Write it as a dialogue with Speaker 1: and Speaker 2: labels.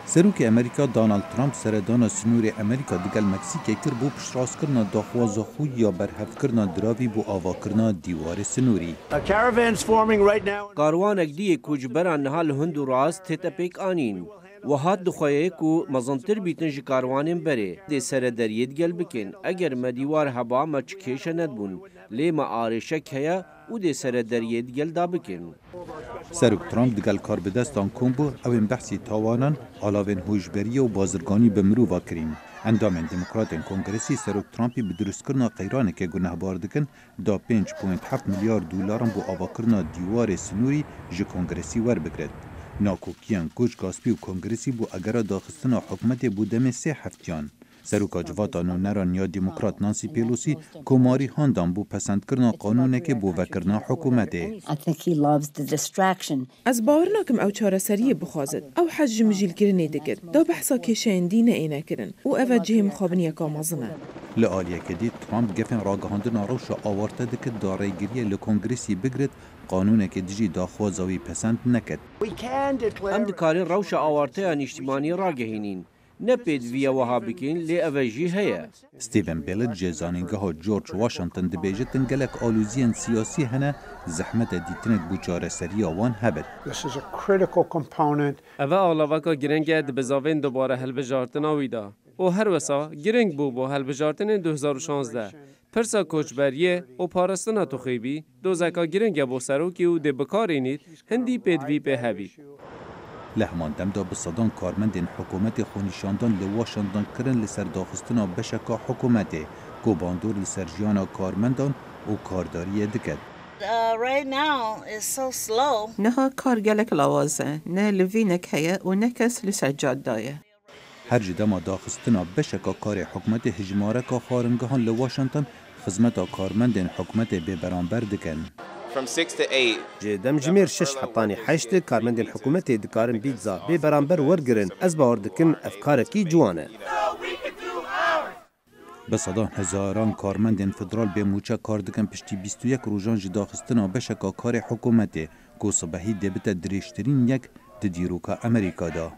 Speaker 1: سروک امریکا دونالد ترامپ سردان سنوری امریکا دگل مکسیک کر بو پشتراس کرنا داخواز خوی یا برهف کرنا دراوی بو آوا کرنا دیوار سنوری.
Speaker 2: کاروان اگدی کوچبران نهال هند و راست تتپیک آنین. و هات دخواه کو مزنتر بیتن جی کاروانین بره دی سر دریت گل بکن اگر مدیوار هبا ما چکیش ندبون لی ما آرشک هیا او دی سر دریت گل دا بکن.
Speaker 1: سروک ترامپ دگل کار بدستان کن اوین بحثی تاوانان علاوین هوشبری و بازرگانی به مرووا کرین. اندامین دموکراتین کنگرسی سروک ترامپی به درست کرنا قیرانه که گناه بار دکن دا 5.7 میلیارد دلارم بو آوا کرنا دیوار سنوری جی کنگرسی ور بگرد. ناکوکیان کوچ گاسپی و کنگرسی بو اگر داخستنا حکمت بو دم 3 هفتیان. سروکا جواتان و نران یا دموکرات نانسی پیلوسی کماری هاندان بو پسند کرنا قانونه که بو وکرنا حکومته.
Speaker 3: از باور ناکم او چاره سریه بخوازد او حجم جیل کرنه دکر دا بحثا کشن دینه اینه کرن او او جه مخابنیه کامازنه.
Speaker 1: لآلیه که دید ترامپ گفن راگهاندن روش آورته دکر داره گریه لکنگرسی بگرد قانونه که دیجی داخوازاوی پسند نکد.
Speaker 2: ام دکارین روش آورته انیشتیمانی راگهینین. نپید ویا وها بکن لی اوجی هیا.
Speaker 1: ستیون بیلت جزانینگاه جورج واشنطن دبیجتن گلک آلوزین سیاسی هنه زحمت دیتنک بوچاره سری آوان هبد.
Speaker 4: اوه آلاوکا گرنگه دبزاوین دوباره هلبجارتن آویدا. او هر وسا گرنگ بو با هلبجارتن 2016. پرسا کوچبریه او پارستنا تو خیبی دوزکا گرنگه بو سروکی و دبکارینید هندی پیدوی به هبی.
Speaker 1: لهمان دمدا بصدان کارمندین حکومت خونیشاندان لواشاندان کرن لسر داخستنا بشکا حکومته کو باندور لسر جیانا کارمندان و کارداری دکد.
Speaker 5: نها کارگلک لوازه نه لوینک هیا و نکس لسر جادایه.
Speaker 1: هر جدما داخستنا بشکا کار حکومت هجمارکا خارنگهان لواشنطن خدمتا کارمندین حکومت به برانبر دکن.
Speaker 6: جدم جمير 6 حطاني حشت كارمند الحكومة دكارن بيتزا ببرامبر ورگرن از باوردكن افكاركي جوانه.
Speaker 1: بصدان هزاران کارمندین فدرال به موچه کار دکن پشتی 21 روزان جداخستنا بشکا کار حکومته کو صبحی دبت دریشترین یک دیروکا امریکا دا.